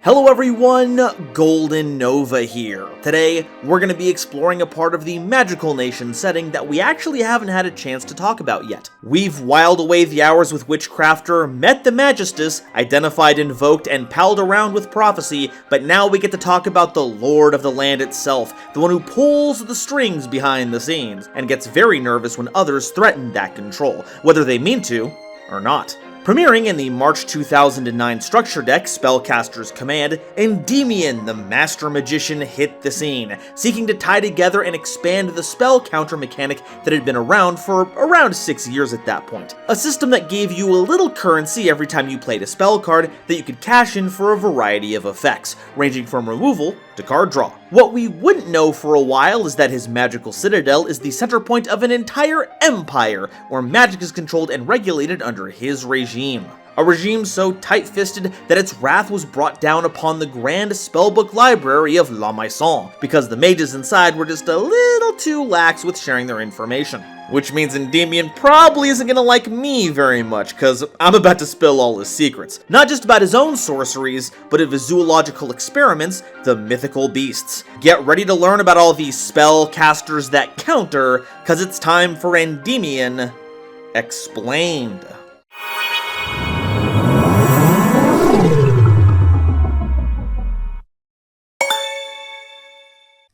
Hello everyone, GoldenNova here. Today, we're going to be exploring a part of the magical nation setting that we actually haven't had a chance to talk about yet. We've whiled away the hours with Witchcrafter, met the Magistus, identified Invoked, and palled around with Prophecy, but now we get to talk about the Lord of the Land itself, the one who pulls the strings behind the scenes, and gets very nervous when others threaten that control, whether they mean to or not. Premiering in the March 2009 structure deck Spellcaster's Command, Endymion, the Master Magician, hit the scene, seeking to tie together and expand the spell counter mechanic that had been around for around 6 years at that point. A system that gave you a little currency every time you played a spell card that you could cash in for a variety of effects, ranging from removal to card draw. What we wouldn't know for a while is that his magical citadel is the center point of an entire empire, where magic is controlled and regulated under his regime. A regime so tight-fisted that its wrath was brought down upon the grand spellbook library of La Maison, because the mages inside were just a little too lax with sharing their information. Which means Endymion probably isn't gonna like me very much, cause I'm about to spill all his secrets. Not just about his own sorceries, but of his zoological experiments, the mythical beasts. Get ready to learn about all these spellcasters that counter, cause it's time for Endymion Explained.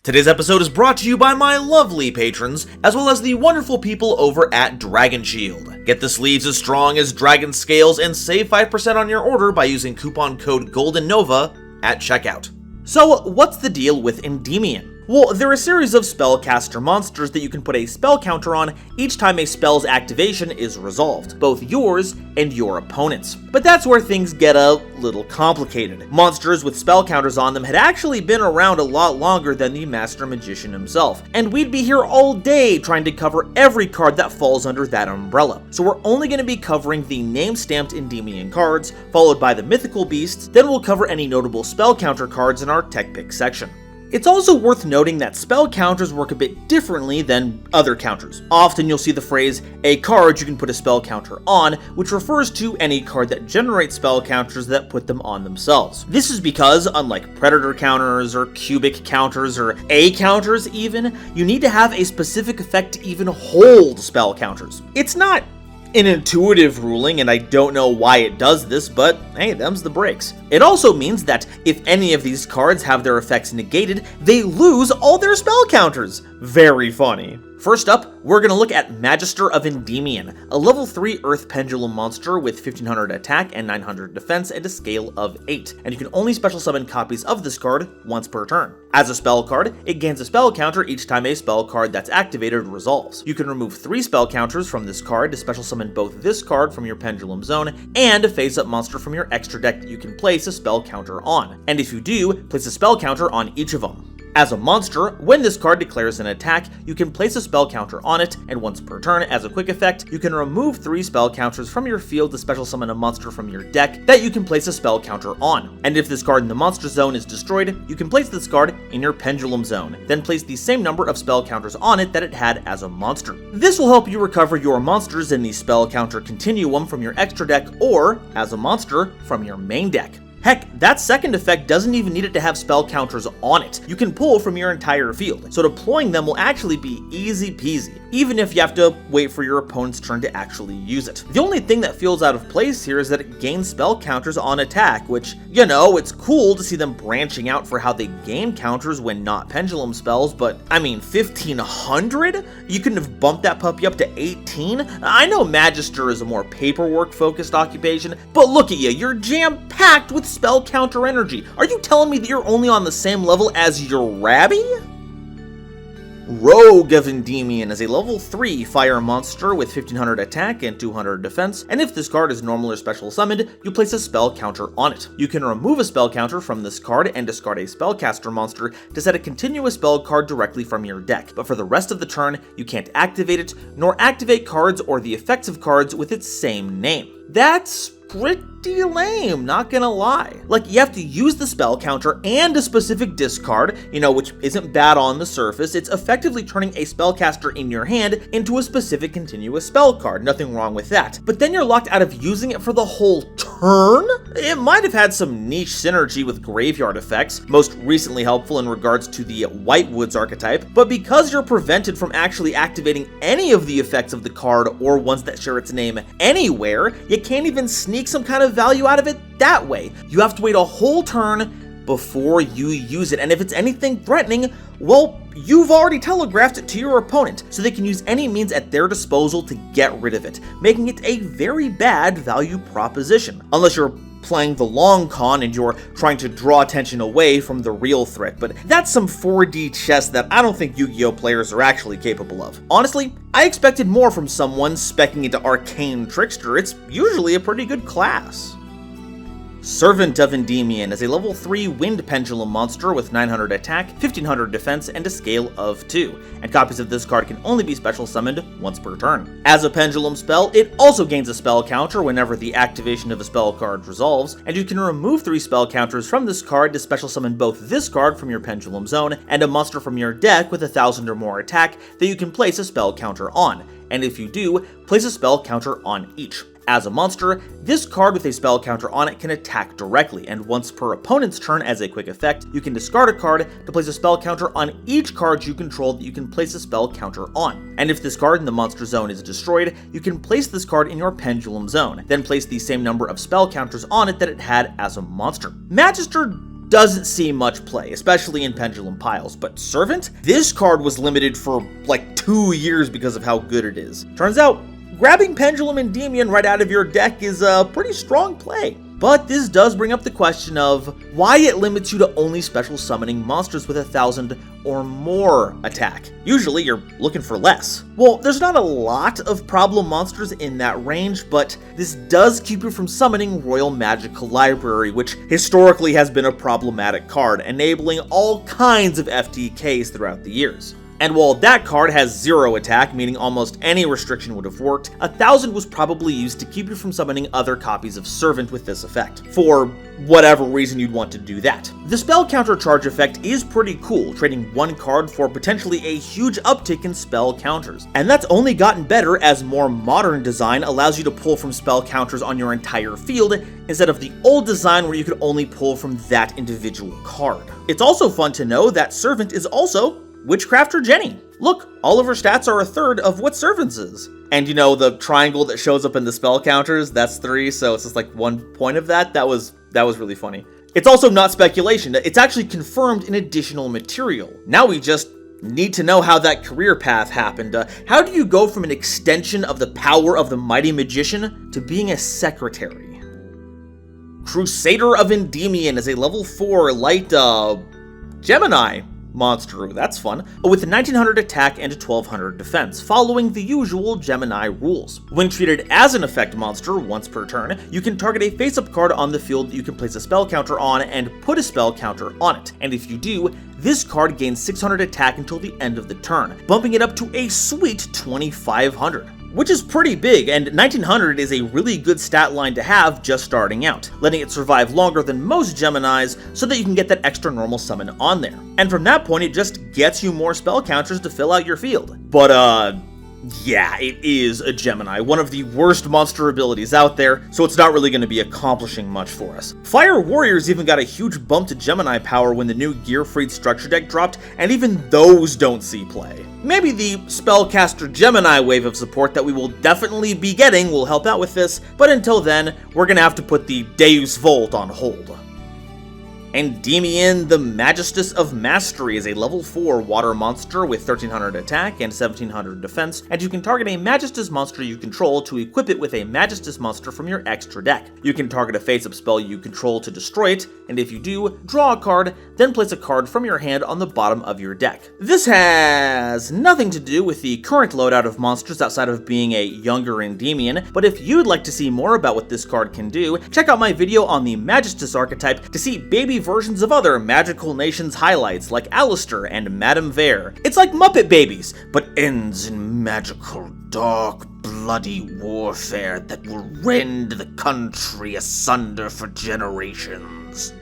Today's episode is brought to you by my lovely patrons, as well as the wonderful people over at Dragon Shield. Get the sleeves as strong as dragon scales and save 5% on your order by using coupon code GoldenNova at checkout. So, what's the deal with Endymion? Well, there are a series of spellcaster monsters that you can put a spell counter on each time a spell's activation is resolved, both yours and your opponent's. But that's where things get a little complicated. Monsters with spell counters on them had actually been around a lot longer than the Master Magician himself, and we'd be here all day trying to cover every card that falls under that umbrella. So we're only going to be covering the name-stamped Endymion cards, followed by the mythical beasts, then we'll cover any notable spell counter cards in our tech pick section. It's also worth noting that spell counters work a bit differently than other counters. Often you'll see the phrase, a card you can put a spell counter on, which refers to any card that generates spell counters that put them on themselves. This is because, unlike predator counters or cubic counters or A counters even, you need to have a specific effect to even hold spell counters. It's not an intuitive ruling, and I don't know why it does this, but hey, them's the breaks. It also means that if any of these cards have their effects negated, they lose all their spell counters. Very funny. First up, we're gonna look at Magister of Endymion, a level 3 Earth Pendulum monster with 1500 attack and 900 defense and a scale of 8, and you can only special summon copies of this card once per turn. As a spell card, it gains a spell counter each time a spell card that's activated resolves. You can remove 3 spell counters from this card to special summon both this card from your Pendulum zone and a face-up monster from your extra deck that you can place a spell counter on, and if you do, place a spell counter on each of them. As a monster, when this card declares an attack, you can place a spell counter on it, and once per turn, as a quick effect, you can remove 3 spell counters from your field to special summon a monster from your deck that you can place a spell counter on. And if this card in the monster zone is destroyed, you can place this card in your Pendulum zone, then place the same number of spell counters on it that it had as a monster. This will help you recover your monsters in the spell counter continuum from your extra deck or, as a monster, from your main deck. Heck, that second effect doesn't even need it to have spell counters on it. You can pull from your entire field, so deploying them will actually be easy peasy, even if you have to wait for your opponent's turn to actually use it. The only thing that feels out of place here is that it gains spell counters on attack, which, you know, it's cool to see them branching out for how they gain counters when not pendulum spells, but I mean 1500? You couldn't have bumped that puppy up to 18? I know Magister is a more paperwork focused occupation, but look at you, you're jam-packed with spell counter energy. Are you telling me that you're only on the same level as your Rabby? Rogue of Endymion is a level 3 fire monster with 1500 attack and 200 defense, and if this card is normal or special summoned, you place a spell counter on it. You can remove a spell counter from this card and discard a spellcaster monster to set a continuous spell card directly from your deck, but for the rest of the turn, you can't activate it, nor activate cards or the effects of cards with its same name. That's pretty pretty lame, not gonna lie. Like, you have to use the spell counter and a specific discard, which isn't bad on the surface. It's effectively turning a spellcaster in your hand into a specific continuous spell card, nothing wrong with that. But then you're locked out of using it for the whole turn? It might have had some niche synergy with graveyard effects, most recently helpful in regards to the Whitewoods archetype, but because you're prevented from actually activating any of the effects of the card or ones that share its name anywhere, you can't even sneak some kind of value out of it that way. You have to wait a whole turn before you use it, and if it's anything threatening, well, you've already telegraphed it to your opponent, so they can use any means at their disposal to get rid of it, making it a very bad value proposition, unless you're playing the long con and you're trying to draw attention away from the real threat, but that's some 4D chess that I don't think Yu-Gi-Oh players are actually capable of. Honestly, I expected more from someone speccing into Arcane Trickster. It's usually a pretty good class. Servant of Endymion is a level 3 wind pendulum monster with 900 attack, 1500 defense, and a scale of 2, and copies of this card can only be special summoned once per turn. As a pendulum spell, it also gains a spell counter whenever the activation of a spell card resolves, and you can remove 3 spell counters from this card to special summon both this card from your pendulum zone and a monster from your deck with 1000 or more attack that you can place a spell counter on, and if you do, place a spell counter on each. As a monster, this card with a spell counter on it can attack directly, and once per opponent's turn as a quick effect, you can discard a card to place a spell counter on each card you control that you can place a spell counter on. And if this card in the monster zone is destroyed, you can place this card in your pendulum zone, then place the same number of spell counters on it that it had as a monster. Magister doesn't see much play, especially in pendulum piles, but Servant? This card was limited for like 2 years because of how good it is. Turns out, grabbing Pendulum Endymion right out of your deck is a pretty strong play. But this does bring up the question of why it limits you to only special summoning monsters with 1000 or more attack. Usually you're looking for less. Well, there's not a lot of problem monsters in that range, but this does keep you from summoning Royal Magical Library, which historically has been a problematic card, enabling all kinds of FTKs throughout the years. And while that card has 0 attack, meaning almost any restriction would have worked, 1000 was probably used to keep you from summoning other copies of Servant with this effect, for whatever reason you'd want to do that. The spell counter charge effect is pretty cool, trading 1 card for potentially a huge uptick in spell counters. And that's only gotten better as more modern design allows you to pull from spell counters on your entire field, instead of the old design where you could only pull from that individual card. It's also fun to know that Servant is also Witchcrafter Jenny. Look, all of her stats are a third of what Servant's is. And the triangle that shows up in the spell counters, that's 3, so it's just like 1 point of that. That was really funny. It's also not speculation, it's actually confirmed in additional material. Now we just need to know how that career path happened. How do you go from an extension of the power of the mighty magician to being a secretary? Crusader of Endymion is a level 4 light Gemini monster. That's fun. With 1900 attack and 1200 defense, following the usual Gemini rules. When treated as an effect monster once per turn, you can target a face-up card on the field that you can place a spell counter on and put a spell counter on it. And if you do, this card gains 600 attack until the end of the turn, bumping it up to a sweet 2500. Which is pretty big, and 1900 is a really good stat line to have just starting out, letting it survive longer than most Geminis so that you can get that extra normal summon on there. And from that point, it just gets you more spell counters to fill out your field. But yeah, it is a Gemini, one of the worst monster abilities out there, so it's not really going to be accomplishing much for us. Fire Warriors even got a huge bump to Gemini power when the new Gearfried structure deck dropped, and even those don't see play. Maybe the Spellcaster Gemini wave of support that we will definitely be getting will help out with this, but until then, we're going to have to put the Deus Vult on hold. Endymion, the Magistus of Mastery, is a level 4 water monster with 1300 attack and 1700 defense, and you can target a Magistus monster you control to equip it with a Magistus monster from your extra deck. You can target a face-up spell you control to destroy it, and if you do, draw a card, then place a card from your hand on the bottom of your deck. This has nothing to do with the current loadout of monsters outside of being a younger Endymion, but if you'd like to see more about what this card can do, check out my video on the Magistus archetype to see baby versions of other magical nations highlights like Alistair and Madame Vare. It's like Muppet Babies, but ends in magical dark bloody warfare that will rend the country asunder for generations.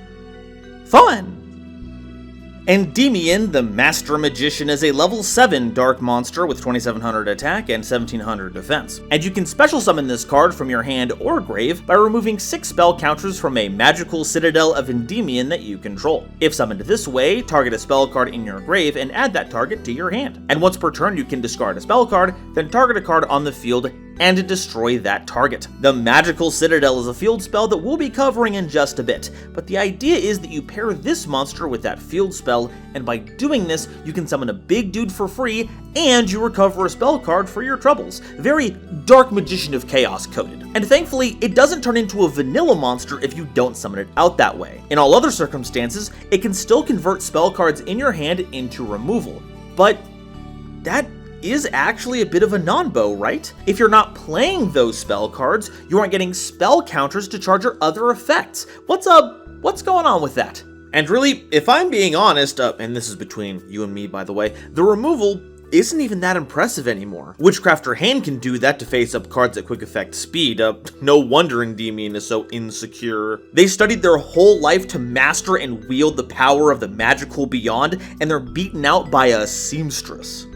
Fun! Endymion, the Master Magician, is a level 7 dark monster with 2700 attack and 1700 defense. And you can special summon this card from your hand or grave by removing 6 spell counters from a magical citadel of Endymion that you control. If summoned this way, target a spell card in your grave and add that target to your hand. And once per turn you can discard a spell card, then target a card on the field and destroy that target. The Magical Citadel is a field spell that we'll be covering in just a bit, but the idea is that you pair this monster with that field spell, and by doing this, you can summon a big dude for free, and you recover a spell card for your troubles. Very Dark Magician of Chaos coded. And thankfully, it doesn't turn into a vanilla monster if you don't summon it out that way. In all other circumstances, it can still convert spell cards in your hand into removal. But that is actually a bit of a non-bow, right? If you're not playing those spell cards, you aren't getting spell counters to charge your other effects. What's going on with that? And really, if I'm being honest, and this is between you and me by the way, the removal isn't even that impressive anymore. Witchcrafter Hand can do that to face up cards at quick effect speed. No wonder Endymion is so insecure. They studied their whole life to master and wield the power of the magical beyond, and they're beaten out by a seamstress.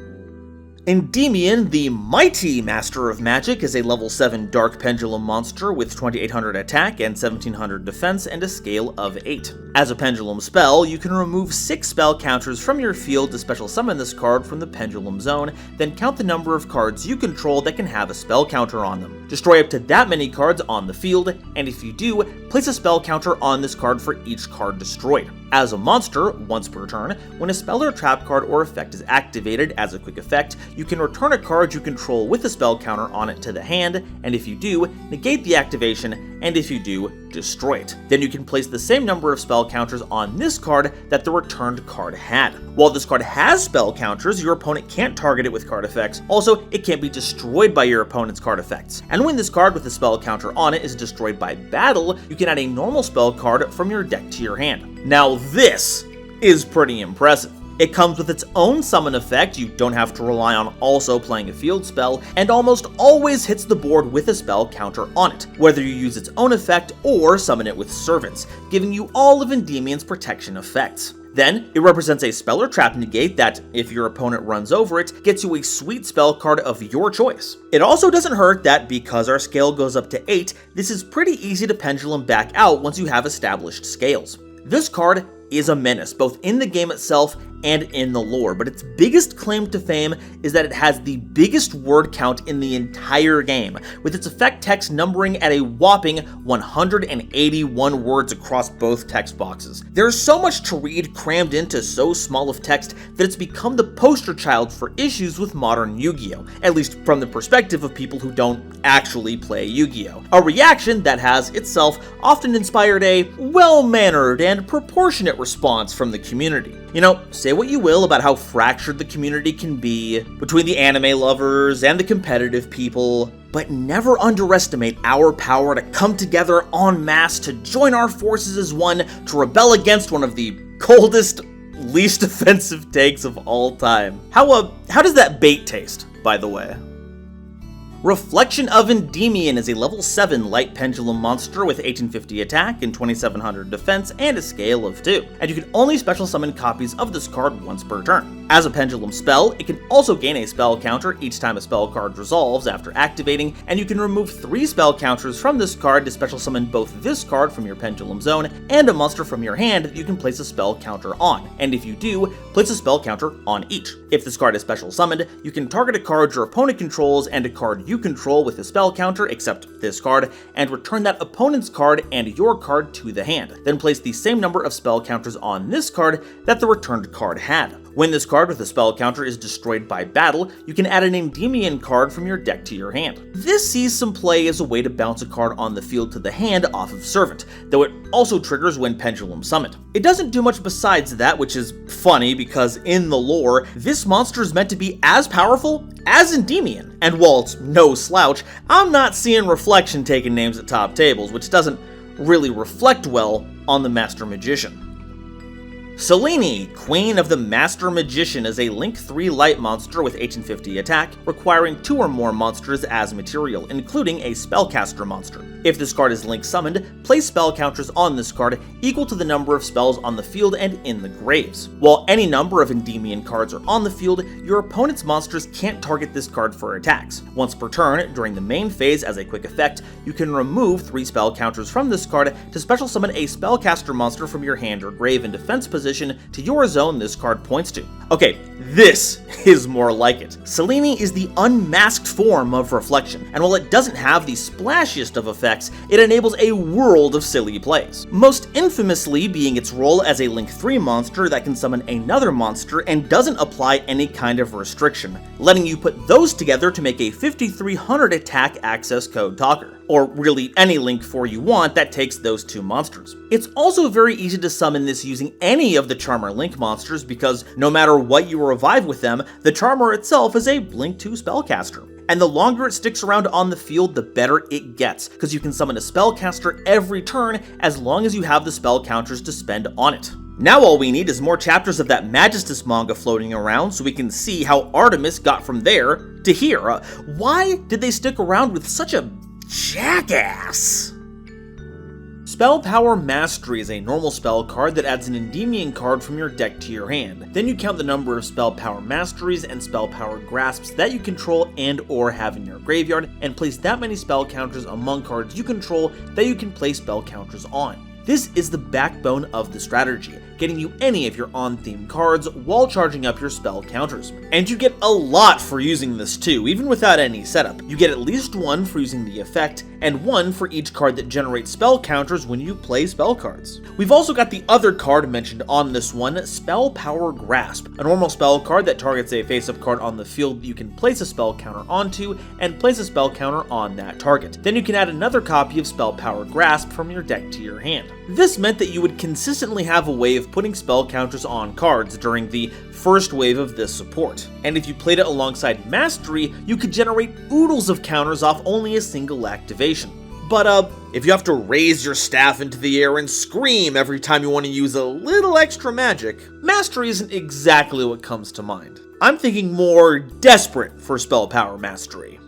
Endymion, the Mighty Master of Magic, is a level 7 Dark Pendulum monster with 2800 attack and 1700 defense and a scale of 8. As a Pendulum spell, you can remove 6 spell counters from your field to special summon this card from the Pendulum zone, then count the number of cards you control that can have a spell counter on them. Destroy up to that many cards on the field, and if you do, place a spell counter on this card for each card destroyed. As a monster, once per turn, when a spell or trap card or effect is activated as a quick effect, you can return a card you control with a spell counter on it to the hand, and if you do, negate the activation, and if you do, destroy it. Then you can place the same number of spell counters on this card that the returned card had. While this card has spell counters, your opponent can't target it with card effects. Also, it can't be destroyed by your opponent's card effects. And when this card with a spell counter on it is destroyed by battle, you can add a normal spell card from your deck to your hand. Now this is pretty impressive. It comes with its own summon effect, you don't have to rely on also playing a field spell, and almost always hits the board with a spell counter on it, whether you use its own effect or summon it with servants, giving you all of Endymion's protection effects. Then, it represents a spell or trap negate that, if your opponent runs over it, gets you a sweet spell card of your choice. It also doesn't hurt that because our scale goes up to 8, this is pretty easy to pendulum back out once you have established scales. This card is a menace, both in the game itself and in the lore, but its biggest claim to fame is that it has the biggest word count in the entire game, with its effect text numbering at a whopping 181 words across both text boxes. There's so much to read crammed into so small of text that it's become the poster child for issues with modern Yu-Gi-Oh!, at least from the perspective of people who don't actually play Yu-Gi-Oh!, a reaction that has itself often inspired a well-mannered and proportionate response from the community. You know, say what you will about how fractured the community can be between the anime lovers and the competitive people, but never underestimate our power to come together en masse to join our forces as one to rebel against one of the coldest, least offensive takes of all time. How does that bait taste, by the way? Reflection of Endymion is a level 7 light pendulum monster with 1850 attack and 2700 defense and a scale of 2, and you can only special summon copies of this card once per turn. As a pendulum spell, it can also gain a spell counter each time a spell card resolves after activating, and you can remove 3 spell counters from this card to special summon both this card from your pendulum zone and a monster from your hand that you can place a spell counter on, and if you do, place a spell counter on each. If this card is special summoned, you can target a card your opponent controls and a card you control with a spell counter, except this card, and return that opponent's card and your card to the hand. Then place the same number of spell counters on this card that the returned card had. When this card with a spell counter is destroyed by battle, you can add an Endymion card from your deck to your hand. This sees some play as a way to bounce a card on the field to the hand off of Servant, though it also triggers when Pendulum summoned. It doesn't do much besides that, which is funny because in the lore, this monster is meant to be as powerful as Endymion. And while it's no slouch, I'm not seeing Reflection taking names at top tables, which doesn't really reflect well on the Master Magician. Selene, Queen of the Master Magician, is a Link 3 light monster with 1850 attack, requiring 2 or more monsters as material, including a spellcaster monster. If this card is Link summoned, place spell counters on this card equal to the number of spells on the field and in the graves. While any number of Endymion cards are on the field, your opponent's monsters can't target this card for attacks. Once per turn, during the main phase as a quick effect, you can remove 3 spell counters from this card to special summon a spellcaster monster from your hand or grave in defense position to your zone this card points to. Okay, this is more like it. Selene is the unmasked form of Reflection, and while it doesn't have the splashiest of effects, it enables a world of silly plays. Most infamously being its role as a Link 3 monster that can summon another monster and doesn't apply any kind of restriction, letting you put those together to make a 5300 attack access code talker. Or really any Link 4 you want that takes those 2 monsters. It's also very easy to summon this using any of the Charmer Link monsters because no matter what you revive with them, the Charmer itself is a Blink 2 spellcaster. And the longer it sticks around on the field, the better it gets, because you can summon a spellcaster every turn as long as you have the spell counters to spend on it. Now all we need is more chapters of that Magistus manga floating around so we can see how Artemis got from there to here. Why did they stick around with such a jackass? Spell Power Mastery is a normal spell card that adds an Endymion card from your deck to your hand. Then you count the number of Spell Power Masteries and Spell Power Grasps that you control and or have in your graveyard, and place that many spell counters among cards you control that you can place spell counters on. This is the backbone of the strategy, getting you any of your on-theme cards while charging up your spell counters. And you get a lot for using this too, even without any setup. You get at least 1 for using the effect, and 1 for each card that generates spell counters when you play spell cards. We've also got the other card mentioned on this one, Spell Power Grasp, a normal spell card that targets a face-up card on the field that you can place a spell counter onto, and place a spell counter on that target. Then you can add another copy of Spell Power Grasp from your deck to your hand. This meant that you would consistently have a way of putting spell counters on cards during the first wave of this support. And if you played it alongside Mastery, you could generate oodles of counters off only a single activation. But if you have to raise your staff into the air and scream every time you want to use a little extra magic, Mastery isn't exactly what comes to mind. I'm thinking more desperate for Spell Power Mastery.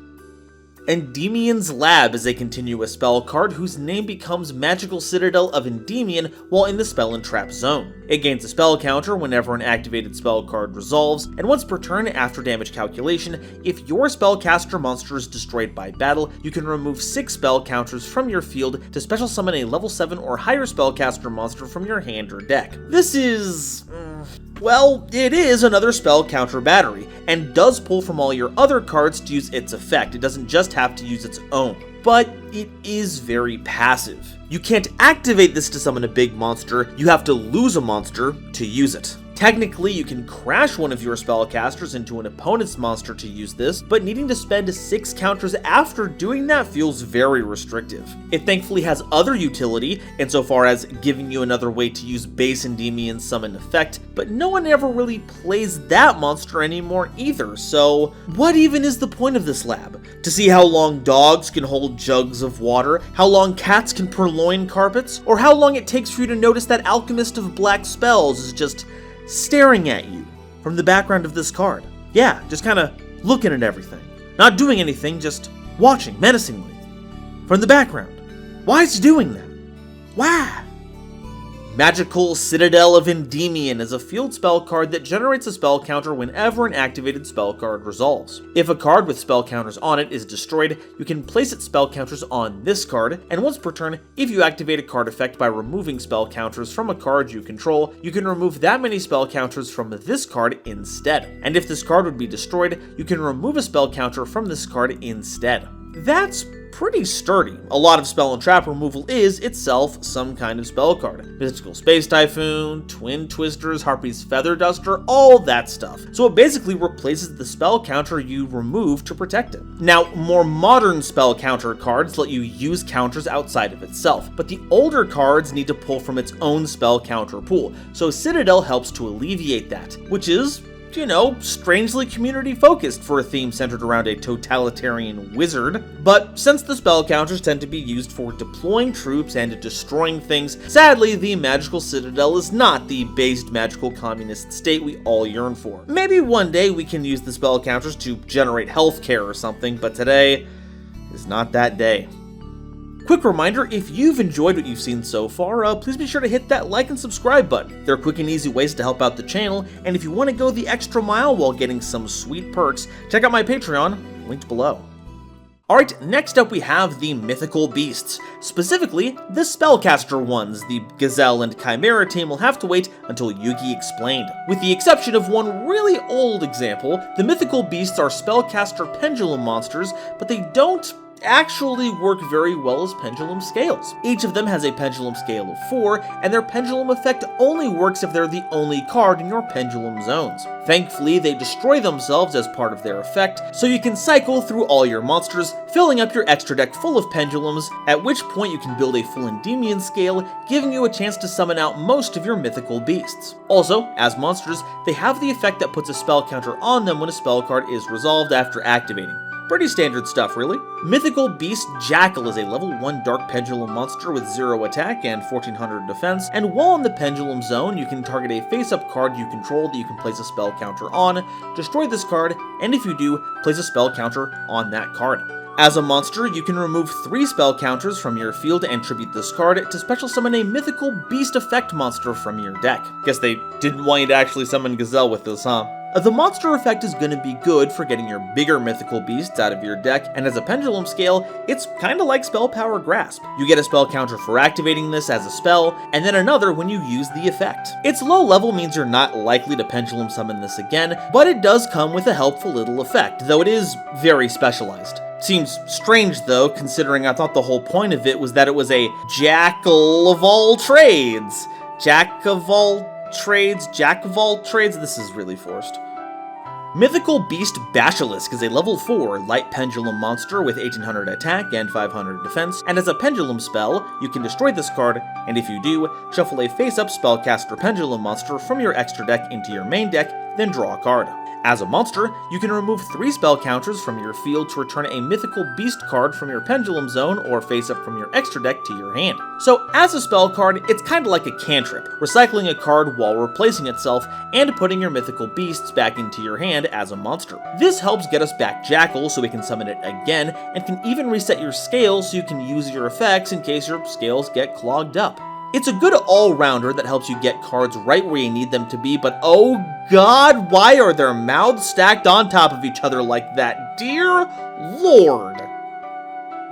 Endymion's Lab is a continuous spell card whose name becomes Magical Citadel of Endymion while in the Spell and Trap zone. It gains a spell counter whenever an activated spell card resolves, and once per turn after damage calculation, if your spellcaster monster is destroyed by battle, you can remove 6 spell counters from your field to special summon a level 7 or higher spellcaster monster from your hand or deck. This is... well, it is another spell counter battery, and does pull from all your other cards to use its effect. It doesn't just have to use its own. But it is very passive. You can't activate this to summon a big monster, you have to lose a monster to use it. Technically, you can crash one of your spellcasters into an opponent's monster to use this, but needing to spend 6 counters after doing that feels very restrictive. It thankfully has other utility, insofar as giving you another way to use base Endymion summon effect, but no one ever really plays that monster anymore either, so what even is the point of this lab? To see how long dogs can hold jugs of water, how long cats can purloin carpets, or how long it takes for you to notice that Alchemist of Black Spells is just staring at you from the background of this card. Yeah, just kind of looking at everything. Not doing anything, just watching menacingly from the background. Why is he doing that? Why? Magical Citadel of Endymion is a field spell card that generates a spell counter whenever an activated spell card resolves. If a card with spell counters on it is destroyed, you can place its spell counters on this card, and once per turn, if you activate a card effect by removing spell counters from a card you control, you can remove that many spell counters from this card instead. And if this card would be destroyed, you can remove a spell counter from this card instead. That's pretty sturdy. A lot of spell and trap removal is itself some kind of spell card. Mystical Space Typhoon, Twin Twisters, Harpy's Feather Duster, all that stuff. So it basically replaces the spell counter you remove to protect it. Now, more modern spell counter cards let you use counters outside of itself, but the older cards need to pull from its own spell counter pool, so Citadel helps to alleviate that, which is you know, strangely community-focused for a theme centered around a totalitarian wizard. But since the spell counters tend to be used for deploying troops and destroying things, sadly, the Magical Citadel is not the based magical communist state we all yearn for. Maybe one day we can use the spell counters to generate healthcare or something, but today is not that day. Quick reminder, if you've enjoyed what you've seen so far, please be sure to hit that like and subscribe button. They're quick and easy ways to help out the channel, and if you want to go the extra mile while getting some sweet perks, check out my Patreon, linked below. Alright, next up we have the Mythical Beasts, specifically the Spellcaster ones. The Gazelle and Chimera team will have to wait until Yu-Gi Explained. With the exception of one really old example, the Mythical Beasts are Spellcaster Pendulum monsters, but they don't actually work very well as pendulum scales. Each of them has a pendulum scale of 4, and their pendulum effect only works if they're the only card in your pendulum zones. Thankfully, they destroy themselves as part of their effect, so you can cycle through all your monsters, filling up your extra deck full of pendulums, at which point you can build a full Endymion scale, giving you a chance to summon out most of your mythical beasts. Also, as monsters, they have the effect that puts a spell counter on them when a spell card is resolved after activating. Pretty standard stuff, really. Mythical Beast Jackal is a level 1 Dark Pendulum monster with 0 attack and 1400 defense, and while in the Pendulum zone, you can target a face-up card you control that you can place a spell counter on, destroy this card, and if you do, place a spell counter on that card. As a monster, you can remove 3 spell counters from your field and tribute this card to special summon a Mythical Beast effect monster from your deck. Guess they didn't want you to actually summon Gazelle with this, huh? The monster effect is going to be good for getting your bigger mythical beasts out of your deck, and as a pendulum scale, it's kinda like Spell Power Grasp. You get a spell counter for activating this as a spell, and then another when you use the effect. Its low level means you're not likely to pendulum summon this again, but it does come with a helpful little effect, though it is very specialized. Seems strange though, considering I thought the whole point of it was that it was a jackal of all trades. Jack of all trades, this is really forced. Mythical Beast Basilisk is a level 4 light pendulum monster with 1800 attack and 500 defense, and as a pendulum spell, you can destroy this card, and if you do, shuffle a face-up spellcaster pendulum monster from your extra deck into your main deck, then draw a card. As a monster, you can remove 3 spell counters from your field to return a Mythical Beast card from your Pendulum zone or face up from your extra deck to your hand. So as a spell card, it's kinda like a cantrip, recycling a card while replacing itself and putting your Mythical Beasts back into your hand as a monster. This helps get us back Jackal so we can summon it again, and can even reset your scales so you can use your effects in case your scales get clogged up. It's a good all-rounder that helps you get cards right where you need them to be, but oh god, why are their mouths stacked on top of each other like that? Dear Lord!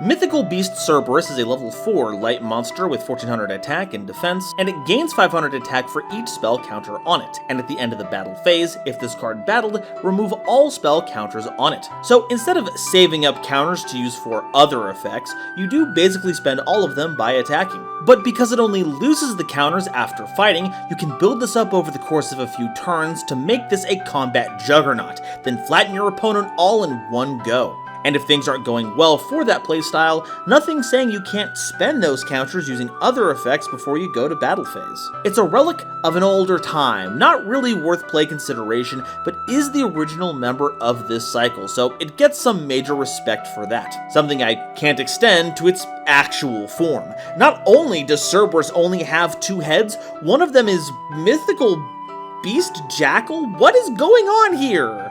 Mythical Beast Cerberus is a level 4 light monster with 1400 attack and defense, and it gains 500 attack for each spell counter on it, and at the end of the battle phase, if this card battled, remove all spell counters on it. So instead of saving up counters to use for other effects, you do basically spend all of them by attacking. But because it only loses the counters after fighting, you can build this up over the course of a few turns to make this a combat juggernaut, then flatten your opponent all in one go. And if things aren't going well for that playstyle, nothing's saying you can't spend those counters using other effects before you go to battle phase. It's a relic of an older time, not really worth play consideration, but is the original member of this cycle, so it gets some major respect for that. Something I can't extend to its actual form. Not only does Cerberus only have 2 heads, one of them is Mythical Beast Jackal? What is going on here?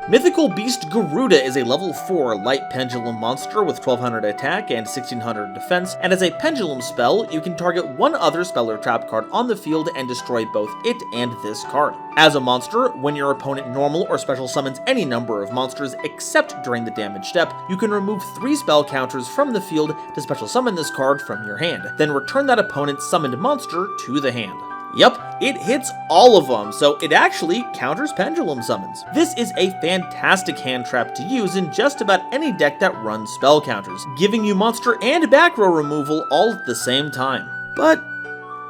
Mythical Beast Garuda is a level 4 light pendulum monster with 1200 attack and 1600 defense, and as a pendulum spell, you can target one other spell or trap card on the field and destroy both it and this card. As a monster, when your opponent normal or special summons any number of monsters except during the damage step, you can remove 3 spell counters from the field to special summon this card from your hand, then return that opponent's summoned monster to the hand. Yup, it hits all of them, so it actually counters pendulum summons. This is a fantastic hand trap to use in just about any deck that runs spell counters, giving you monster and back row removal all at the same time. But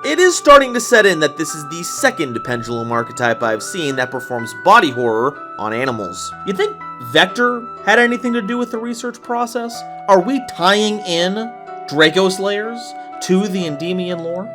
it is starting to set in that this is the second pendulum archetype I've seen that performs body horror on animals. You think Vector had anything to do with the research process? Are we tying in Draco Slayers to the Endymion lore?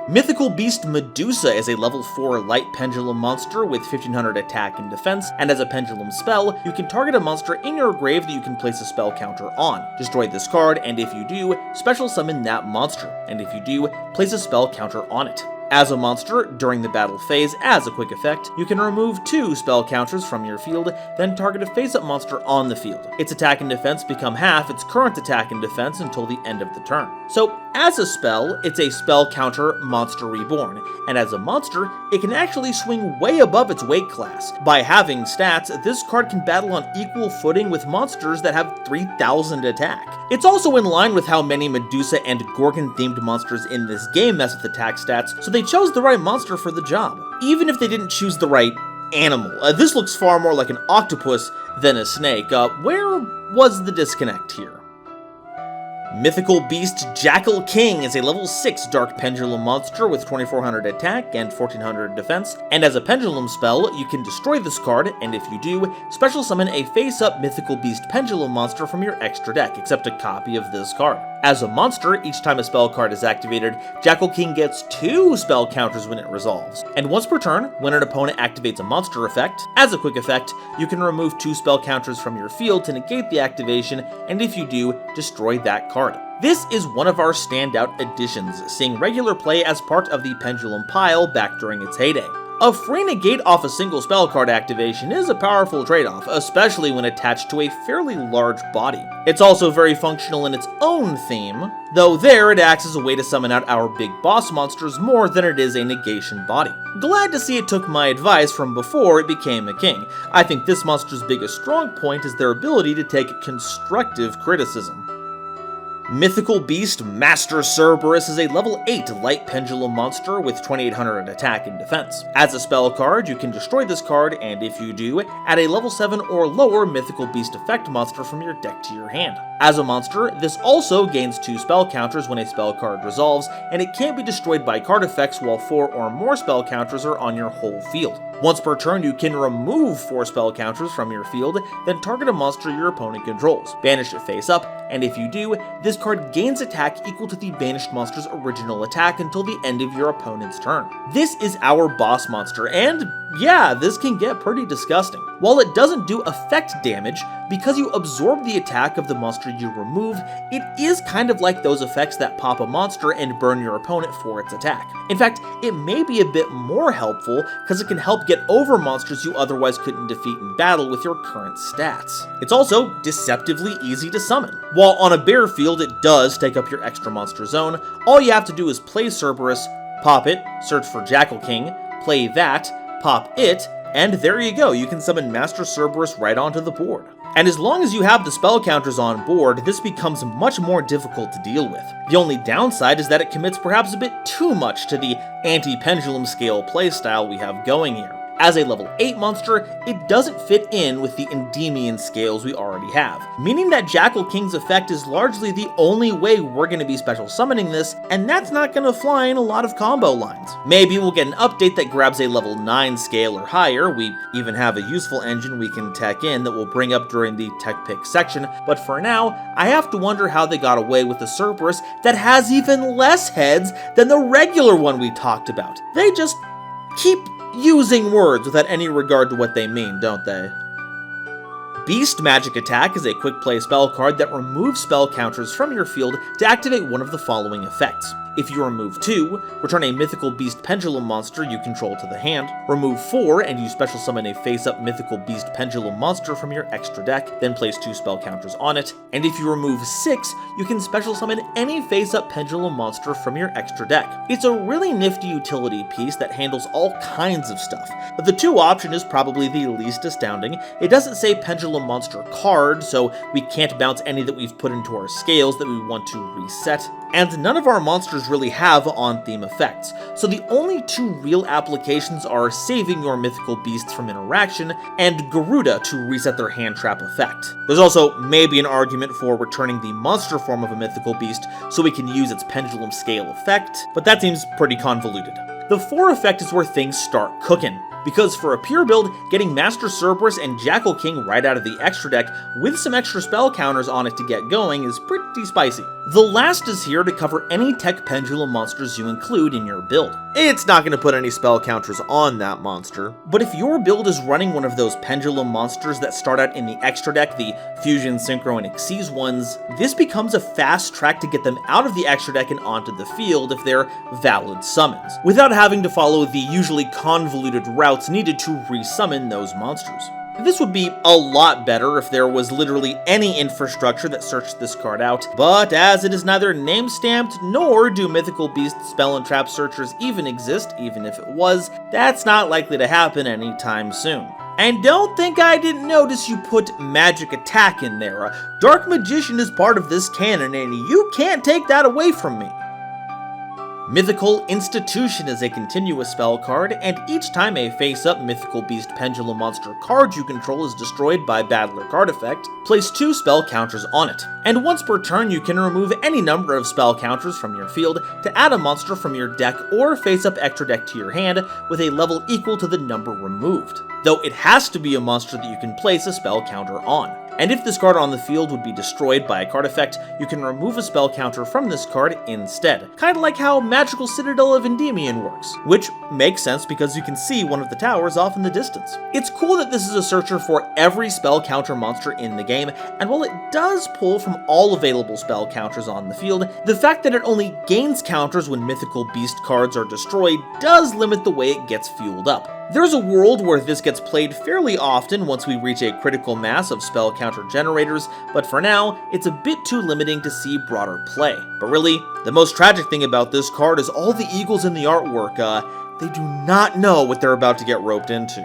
Mythical Beast Medusa is a level 4 light pendulum monster with 1500 attack and defense, and as a pendulum spell, you can target a monster in your grave that you can place a spell counter on. Destroy this card, and if you do, special summon that monster, and if you do, place a spell counter on it. As a monster, during the battle phase, as a quick effect, you can remove 2 spell counters from your field, then target a face-up monster on the field. Its attack and defense become half its current attack and defense until the end of the turn. So, as a spell, it's a spell counter Monster Reborn, and as a monster, it can actually swing way above its weight class. By having stats, this card can battle on equal footing with monsters that have 3000 attack. It's also in line with how many Medusa and Gorgon-themed monsters in this game mess with attack stats, so they chose the right monster for the job. Even if they didn't choose the right animal. This looks far more like an octopus than a snake. Where was the disconnect here? Mythical Beast Jackal King is a level 6 Dark Pendulum monster with 2400 attack and 1400 defense, and as a pendulum spell, you can destroy this card, and if you do, special summon a face-up Mythical Beast Pendulum monster from your extra deck, except a copy of this card. As a monster, each time a spell card is activated, Jackal King gets 2 spell counters when it resolves. And once per turn, when an opponent activates a monster effect, as a quick effect, you can remove 2 spell counters from your field to negate the activation, and if you do, destroy that card. This is one of our standout additions, seeing regular play as part of the Pendulum pile back during its heyday. A free negate off a single spell card activation is a powerful trade-off, especially when attached to a fairly large body. It's also very functional in its own theme, though there it acts as a way to summon out our big boss monsters more than it is a negation body. Glad to see it took my advice from before it became a king. I think this monster's biggest strong point is their ability to take constructive criticism. Mythical Beast Master Cerberus is a level 8 light pendulum monster with 2800 attack and defense. As a spell card, you can destroy this card, and if you do, add a level 7 or lower Mythical Beast effect monster from your deck to your hand. As a monster, this also gains 2 spell counters when a spell card resolves, and it can't be destroyed by card effects while 4 or more spell counters are on your whole field. Once per turn, you can remove 4 spell counters from your field, then target a monster your opponent controls. Banish it face up, and if you do, this card gains attack equal to the banished monster's original attack until the end of your opponent's turn. This is our boss monster, and yeah, this can get pretty disgusting. While it doesn't do effect damage, because you absorb the attack of the monster you remove, it is kind of like those effects that pop a monster and burn your opponent for its attack. In fact, it may be a bit more helpful because it can help get over monsters you otherwise couldn't defeat in battle with your current stats. It's also deceptively easy to summon. While on a bare field it does take up your extra monster zone, all you have to do is play Cerberus, pop it, search for Jackal King, play that, pop it, and there you go, you can summon Master Cerberus right onto the board. And as long as you have the spell counters on board, this becomes much more difficult to deal with. The only downside is that it commits perhaps a bit too much to the anti-pendulum scale playstyle we have going here. As a level 8 monster, it doesn't fit in with the Endymion scales we already have, meaning that Jackal King's effect is largely the only way we're going to be special summoning this, and that's not going to fly in a lot of combo lines. Maybe we'll get an update that grabs a level 9 scale or higher. We even have a useful engine we can tech in that we'll bring up during the tech pick section, but for now, I have to wonder how they got away with the Cerberus that has even less heads than the regular one we talked about. They just keep using words without any regard to what they mean, don't they? Beast Magic Attack is a quick play spell card that removes spell counters from your field to activate one of the following effects. If you remove 2, return a Mythical Beast Pendulum monster you control to the hand, remove 4 and you special summon a face-up Mythical Beast Pendulum monster from your extra deck, then place 2 spell counters on it, and if you remove 6, you can special summon any face-up Pendulum monster from your extra deck. It's a really nifty utility piece that handles all kinds of stuff, but the 2 option is probably the least astounding. It doesn't say Pendulum monster card, so we can't bounce any that we've put into our scales that we want to reset, and none of our monsters really have on-theme effects, so the only 2 real applications are saving your mythical beasts from interaction, and Garuda to reset their hand trap effect. There's also maybe an argument for returning the monster form of a mythical beast so we can use its pendulum scale effect, but that seems pretty convoluted. The 4 effect is where things start cooking. Because for a pure build, getting Master Cerberus and Jackal King right out of the extra deck with some extra spell counters on it to get going is pretty spicy. The last is here to cover any tech Pendulum monsters you include in your build. It's not going to put any spell counters on that monster. But if your build is running one of those Pendulum monsters that start out in the extra deck, the Fusion, Synchro, and Xyz ones, this becomes a fast track to get them out of the extra deck and onto the field if they're valid summons, without having to follow the usually convoluted routes needed to resummon those monsters. This would be a lot better if there was literally any infrastructure that searched this card out, but as it is neither name-stamped nor do Mythical Beast spell and trap searchers even exist, even if it was, that's not likely to happen anytime soon. And don't think I didn't notice you put Magic Attack in there. Dark Magician is part of this canon and you can't take that away from me. Mythical Institution is a continuous spell card, and each time a face-up Mythical Beast Pendulum monster card you control is destroyed by Battler card effect, place 2 spell counters on it. And once per turn you can remove any number of spell counters from your field to add a monster from your deck or face-up extra deck to your hand with a level equal to the number removed, though it has to be a monster that you can place a spell counter on. And if this card on the field would be destroyed by a card effect, you can remove a spell counter from this card instead. Kinda like how Magical Citadel of Endymion works, which makes sense because you can see one of the towers off in the distance. It's cool that this is a searcher for every spell counter monster in the game, and while it does pull from all available spell counters on the field, the fact that it only gains counters when Mythical Beast cards are destroyed does limit the way it gets fueled up. There's a world where this gets played fairly often once we reach a critical mass of spell counter generators, but for now, it's a bit too limiting to see broader play. But really, the most tragic thing about this card is all the eagles in the artwork, they do not know what they're about to get roped into.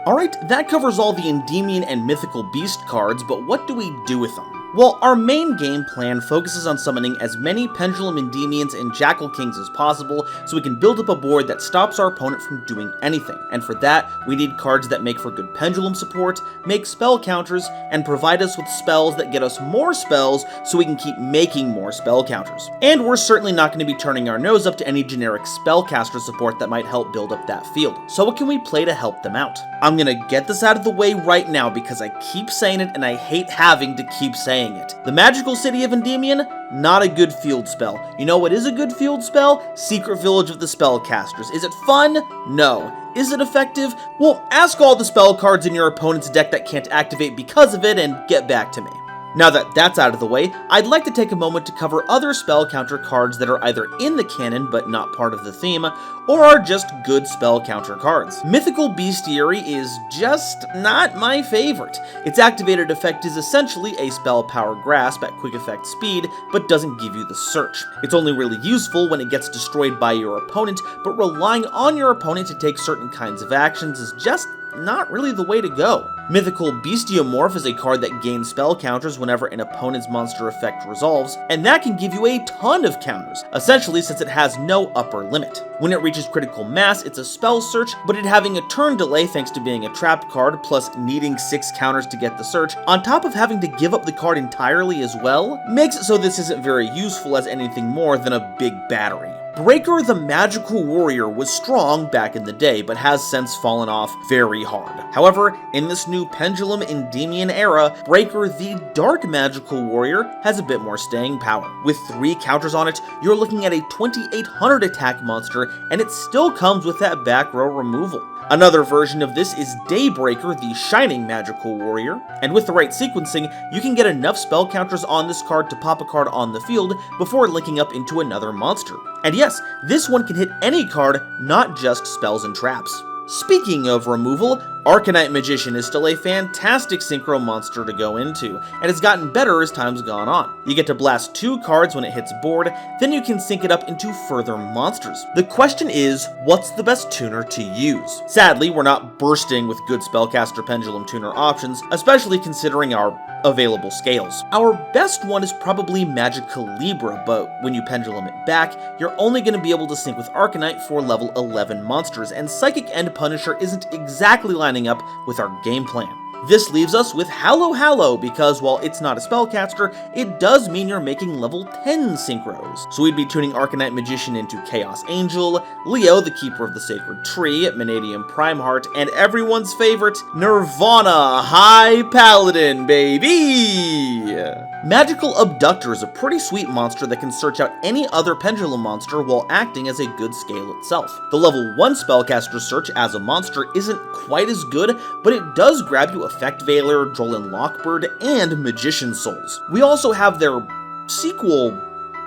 Alright, that covers all the Endymion and Mythical Beast cards, but what do we do with them? Well, our main game plan focuses on summoning as many Pendulum Endymions and Jackal Kings as possible so we can build up a board that stops our opponent from doing anything, and for that, we need cards that make for good Pendulum support, make spell counters, and provide us with spells that get us more spells so we can keep making more spell counters. And we're certainly not going to be turning our nose up to any generic spellcaster support that might help build up that field. So what can we play to help them out? I'm gonna get this out of the way right now because I keep saying it and I hate having to keep saying it. The Magical City of Endymion, not a good field spell. You know what is a good field spell? Secret Village of the Spellcasters. Is it fun? No. Is it effective? Well, ask all the spell cards in your opponent's deck that can't activate because of it and get back to me. Now that that's out of the way, I'd like to take a moment to cover other spell counter cards that are either in the canon but not part of the theme, or are just good spell counter cards. Mythical Bestiary is just not my favorite. Its activated effect is essentially a spell power grasp at quick effect speed, but doesn't give you the search. It's only really useful when it gets destroyed by your opponent, but relying on your opponent to take certain kinds of actions is just not really the way to go. Mythical Bestiomorph is a card that gains spell counters whenever an opponent's monster effect resolves, and that can give you a ton of counters, essentially since it has no upper limit. When it reaches critical mass, it's a spell search, but it having a turn delay thanks to being a trapped card, plus needing 6 counters to get the search, on top of having to give up the card entirely as well, makes it so this isn't very useful as anything more than a big battery. Breaker the Magical Warrior was strong back in the day, but has since fallen off very hard. However, in this new Pendulum Endymion era, Breaker the Dark Magical Warrior has a bit more staying power. With 3 counters on it, you're looking at a 2800 attack monster, and it still comes with that back row removal. Another version of this is Daybreaker, the Shining Magical Warrior, and with the right sequencing, you can get enough spell counters on this card to pop a card on the field before linking up into another monster. And yes, this one can hit any card, not just spells and traps. Speaking of removal, Archetype Magician is still a fantastic synchro monster to go into, and has gotten better as time's gone on. You get to blast 2 cards when it hits board, then you can sync it up into further monsters. The question is, what's the best tuner to use? Sadly, we're not bursting with good spellcaster pendulum tuner options, especially considering our available scales. Our best one is probably Magicalibra, but when you pendulum it back, you're only going to be able to sync with Arcanite for level 11 monsters, and Psychic End Punisher isn't exactly lining up with our game plan. This leaves us with Hallow Hallow, because while it's not a spellcaster, it does mean you're making level 10 synchros. So we'd be tuning Arcanite Magician into Chaos Angel, Leo, the Keeper of the Sacred Tree, Mannadium Primeheart, and everyone's favorite, Nirvana High Paladin, baby! Magical Abductor is a pretty sweet monster that can search out any other Pendulum monster while acting as a good scale itself. The level 1 spellcaster search as a monster isn't quite as good, but it does grab you Effect Veiler, Drollin Lockbird, and Magician Souls. We also have their sequel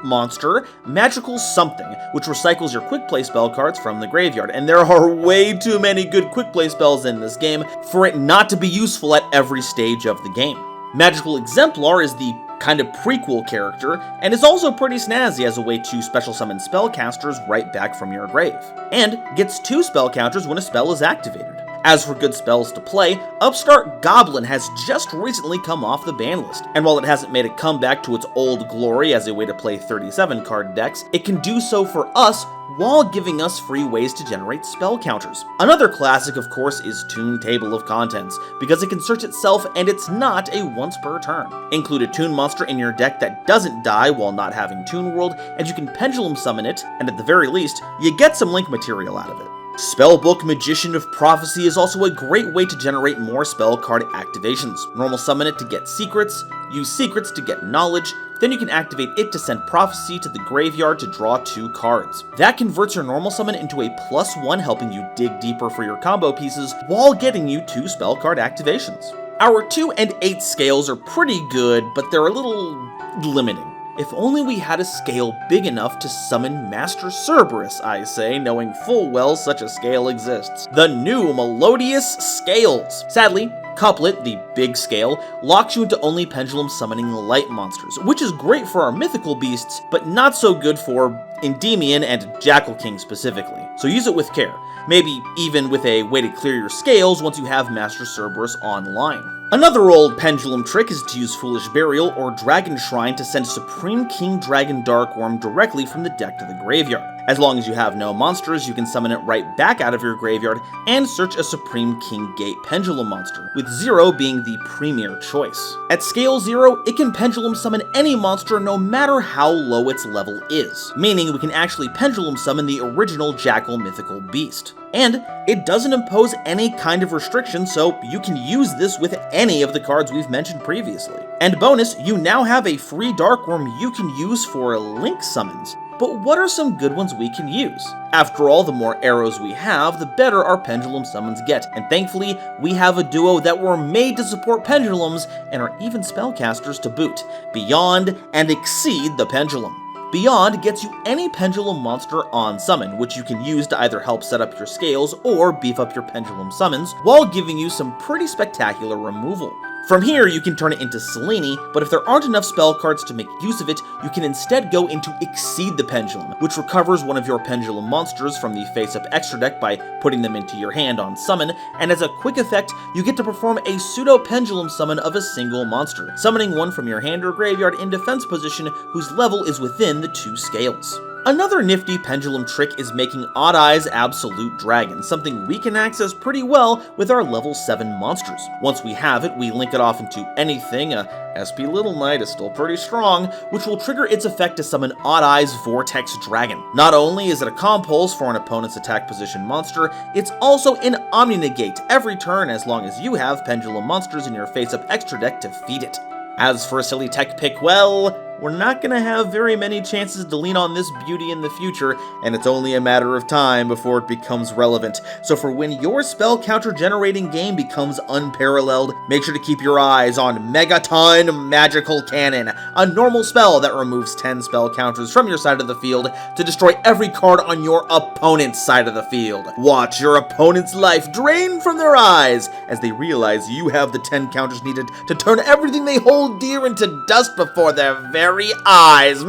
monster, Magical Something, which recycles your quick play spell cards from the graveyard, and there are way too many good quick play spells in this game for it not to be useful at every stage of the game. Magical Exemplar is the kind of prequel character, and is also pretty snazzy as a way to special summon spellcasters right back from your grave, and gets 2 spell counters when a spell is activated. As for good spells to play, Upstart Goblin has just recently come off the ban list, and while it hasn't made a comeback to its old glory as a way to play 37 card decks, it can do so for us while giving us free ways to generate spell counters. Another classic, of course, is Toon Table of Contents, because it can search itself and it's not a once per turn. Include a Toon monster in your deck that doesn't die while not having Toon World, and you can Pendulum summon it, and at the very least, you get some link material out of it. Spellbook Magician of Prophecy is also a great way to generate more spell card activations. Normal summon it to get secrets, use secrets to get knowledge, then you can activate it to send Prophecy to the graveyard to draw 2 cards. That converts your normal summon into a +1, helping you dig deeper for your combo pieces while getting you 2 spell card activations. Our 2 and 8 scales are pretty good, but they're a little limiting. If only we had a scale big enough to summon Master Cerberus, I say, knowing full well such a scale exists. The new Melodious Scales. Sadly, Couplet, the big scale, locks you into only Pendulum summoning light monsters, which is great for our mythical beasts, but not so good for Endymion and Jackal King specifically. So use it with care. Maybe even with a way to clear your scales once you have Master Cerberus online. Another old Pendulum trick is to use Foolish Burial or Dragon Shrine to send Supreme King Dragon Darkworm directly from the deck to the graveyard. As long as you have no monsters, you can summon it right back out of your graveyard and search a Supreme King Gate Pendulum monster, with 0 being the premier choice. At scale 0, it can Pendulum summon any monster no matter how low its level is, meaning we can actually Pendulum summon the original Jackal mythical beast. And it doesn't impose any kind of restriction, so you can use this with any of the cards we've mentioned previously. And bonus, you now have a free Darkworm you can use for Link summons. But what are some good ones we can use? After all, the more arrows we have, the better our Pendulum summons get, and thankfully, we have a duo that were made to support Pendulums and are even spellcasters to boot. Beyond and Exceed the Pendulum. Beyond gets you any Pendulum monster on summon, which you can use to either help set up your scales or beef up your Pendulum summons, while giving you some pretty spectacular removal. From here, you can turn it into Selene, but if there aren't enough spell cards to make use of it, you can instead go into Exceed the Pendulum, which recovers one of your Pendulum monsters from the face-up extra deck by putting them into your hand on summon, and as a quick effect, you get to perform a pseudo-Pendulum summon of a single monster, summoning one from your hand or graveyard in defense position whose level is within the 2 scales. Another nifty Pendulum trick is making Odd Eyes Absolute Dragon, something we can access pretty well with our level 7 monsters. Once we have it, we link it off into anything. SP Little Knight is still pretty strong, which will trigger its effect to summon Odd Eyes Vortex Dragon. Not only is it a compulse for an opponent's attack position monster, it's also an Omni-Negate every turn as long as you have Pendulum monsters in your face-up extra deck to feed it. As for a silly tech pick, well, we're not gonna have very many chances to lean on this beauty in the future, and it's only a matter of time before it becomes relevant. So for when your spell counter generating game becomes unparalleled, make sure to keep your eyes on Megaton Magical Cannon, a normal spell that removes 10 spell counters from your side of the field to destroy every card on your opponent's side of the field. Watch your opponent's life drain from their eyes as they realize you have the 10 counters needed to turn everything they hold dear into dust before their very eyes.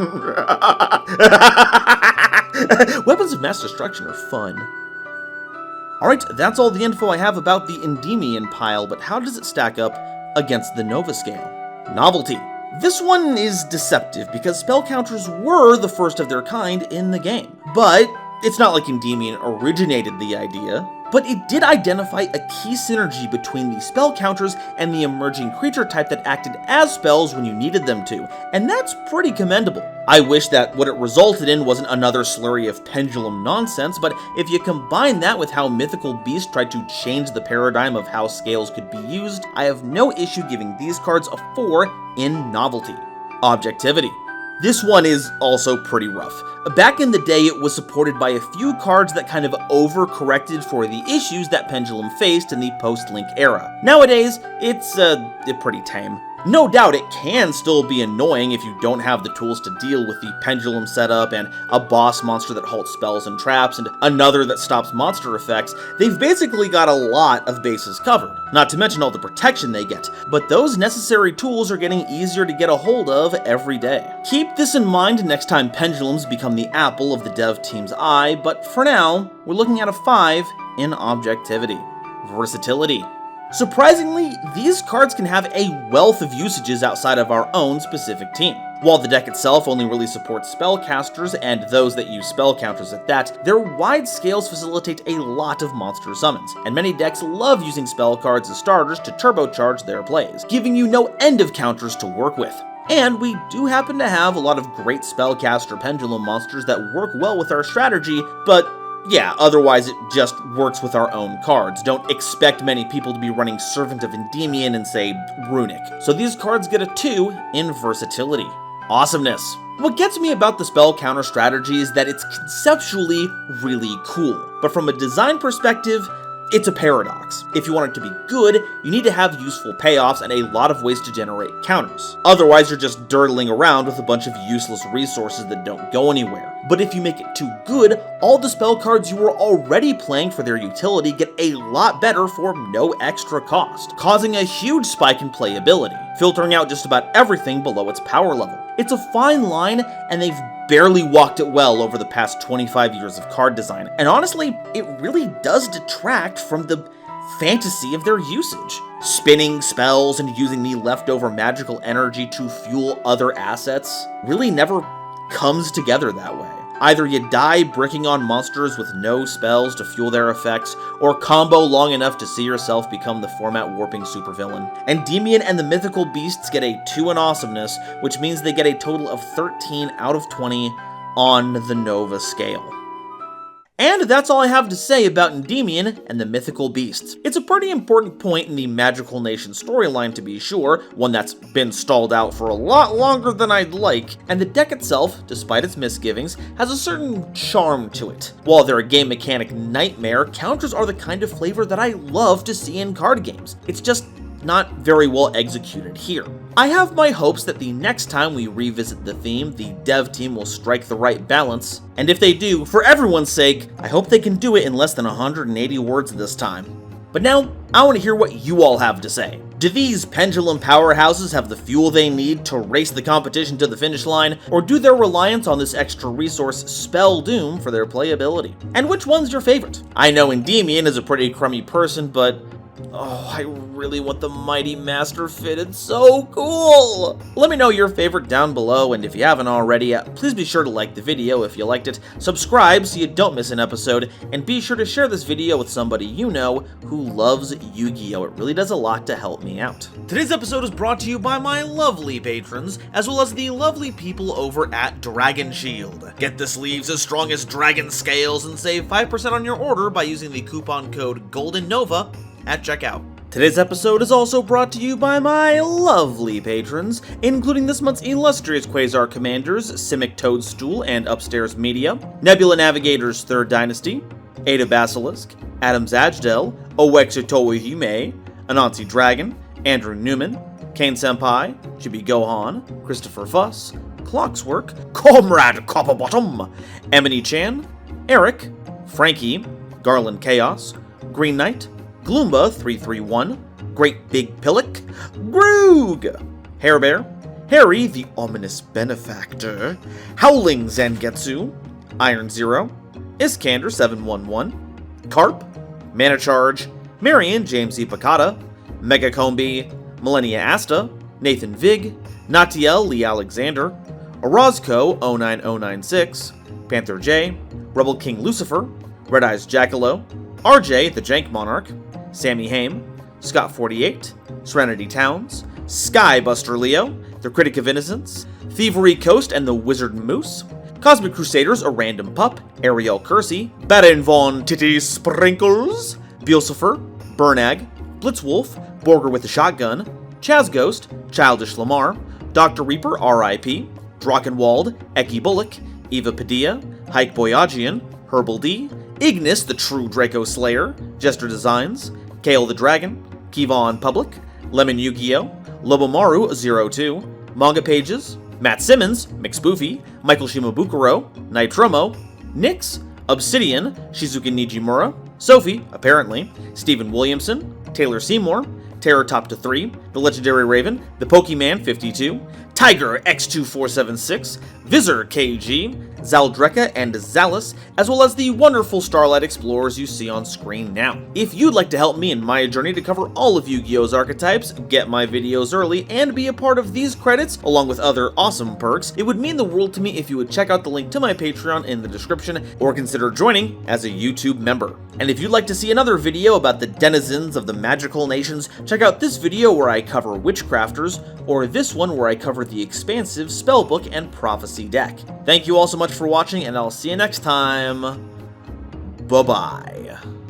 Weapons of mass destruction are fun. Alright, that's all the info I have about the Endymion pile, but how does it stack up against the Nova scale? Novelty. This one is deceptive because spell counters were the first of their kind in the game. But it's not like Endymion originated the idea. but it did identify a key synergy between the spell counters and the emerging creature type that acted as spells when you needed them to, and that's pretty commendable. I wish that what it resulted in wasn't another slurry of pendulum nonsense, but if you combine that with how Mythical Beast tried to change the paradigm of how scales could be used, I have no issue giving these cards a 4 in novelty. Objectivity. This one is also pretty rough. Back in the day, it was supported by a few cards that kind of overcorrected for the issues that Pendulum faced in the post-Link era. Nowadays, it's pretty tame. No doubt it can still be annoying if you don't have the tools to deal with the Pendulum setup and a boss monster that halts spells and traps and another that stops monster effects. They've basically got a lot of bases covered, not to mention all the protection they get, but those necessary tools are getting easier to get a hold of every day. Keep this in mind next time Pendulums become the apple of the dev team's eye, but for now, we're looking at a 5 in objectivity. Versatility. Surprisingly, these cards can have a wealth of usages outside of our own specific team. While the deck itself only really supports spellcasters and those that use spell counters at that, their wide scales facilitate a lot of monster summons, and many decks love using spell cards as starters to turbocharge their plays, giving you no end of counters to work with. And we do happen to have a lot of great spellcaster pendulum monsters that work well with our strategy, but yeah, otherwise it just works with our own cards. Don't expect many people to be running Servant of Endymion and, say, Runic. So these cards get a 2 in versatility. Awesomeness. What gets me about the spell counter strategy is that it's conceptually really cool, but from a design perspective, it's a paradox. If you want it to be good, you need to have useful payoffs and a lot of ways to generate counters. Otherwise, you're just dirtling around with a bunch of useless resources that don't go anywhere. But if you make it too good, all the spell cards you were already playing for their utility get a lot better for no extra cost, causing a huge spike in playability, filtering out just about everything below its power level. It's a fine line, and they've barely walked it well over the past 25 years of card design, and honestly, it really does detract from the fantasy of their usage. Spinning spells and using the leftover magical energy to fuel other assets really never comes together that way. Either you die bricking on monsters with no spells to fuel their effects, or combo long enough to see yourself become the format warping supervillain. Endymion and the Mythical Beasts get a 2 in awesomeness, which means they get a total of 13 out of 20 on the Nova scale. And that's all I have to say about Endymion and the Mythical Beasts. It's a pretty important point in the Magical Nation storyline, to be sure, one that's been stalled out for a lot longer than I'd like, and the deck itself, despite its misgivings, has a certain charm to it. While they're a game mechanic nightmare, counters are the kind of flavor that I love to see in card games. It's just not very well executed here. I have my hopes that the next time we revisit the theme, the dev team will strike the right balance, and if they do, for everyone's sake, I hope they can do it in less than 180 words this time. But now, I want to hear what you all have to say. Do these pendulum powerhouses have the fuel they need to race the competition to the finish line, or do their reliance on this extra resource spell doom for their playability? And which one's your favorite? I know Endymion is a pretty crummy person, but oh, I really want the Mighty Master Fit, it's so cool! Let me know your favorite down below, and if you haven't already, please be sure to like the video if you liked it, subscribe so you don't miss an episode, and be sure to share this video with somebody you know who loves Yu-Gi-Oh! It really does a lot to help me out. Today's episode is brought to you by my lovely patrons, as well as the lovely people over at Dragon Shield. Get the sleeves as strong as dragon scales and save 5% on your order by using the coupon code GoldenNova at checkout. Today's episode is also brought to you by my lovely patrons, including this month's illustrious Quasar Commanders, Simic Toadstool and Upstairs Media, Nebula Navigators 3rd Dynasty, Ada Basilisk, Adam Zajdel, Owexitowa Yume, Anansi Dragon, Andrew Newman, Kane Senpai, Chibi Gohan, Christopher Fuss, Clockswork, Comrade Copperbottom, Emony Chan, Eric, Frankie, Garland Chaos, Green Knight, Gloomba 331, Great Big Pillock, Groog, Hairbear, Harry the Ominous Benefactor, Howling Zangetsu, Iron Zero, Iskander 711, Carp, Mana Charge, Marion James E. Picata, Mega Combi, Millennia Asta, Nathan Vig, Natiel Lee Alexander, Orozco 09096, Panther J, Rebel King Lucifer, Red Eyes Jackalow, RJ, the Jank Monarch, Sammy Haim, Scott48, Serenity Towns, Skybuster Leo, the Critic of Innocence, Thievery Coast and the Wizard Moose, Cosmic Crusaders, a Random Pup, Ariel Kersey, Baron Von Titty Sprinkles, Beelzephyr, Burnag, Blitzwolf, Borger with a Shotgun, Chaz Ghost, Childish Lamar, Dr. Reaper, R.I.P., Drachenwald, Eki Bullock, Eva Padilla, Hike Boyagian, Herbal D, Ignis, the True Draco Slayer, Jester Designs, Kale the Dragon, Kevon Public, Lemon Yu-Gi-Oh!, Lobomaru02, Manga Pages, Matt Simmons, McSpoofy, Michael Shimabukuro, Nitromo, Nyx, Obsidian, Shizuka Nijimura, Sophie, apparently, Stephen Williamson, Taylor Seymour, Terror Top to 3, The Legendary Raven, The Pokemon 52, Tiger X2476, Visor KG, Zaldreka and Zalus, as well as the wonderful Starlight Explorers you see on screen now. If you'd like to help me in my journey to cover all of Yu-Gi-Oh's archetypes, get my videos early, and be a part of these credits, along with other awesome perks, it would mean the world to me if you would check out the link to my Patreon in the description, or consider joining as a YouTube member. And if you'd like to see another video about the denizens of the magical nations, check out this video where I cover Witchcrafters, or this one where I cover the expansive Spellbook and Prophecy deck. Thank you all so much for watching, and I'll see you next time. Bye-bye.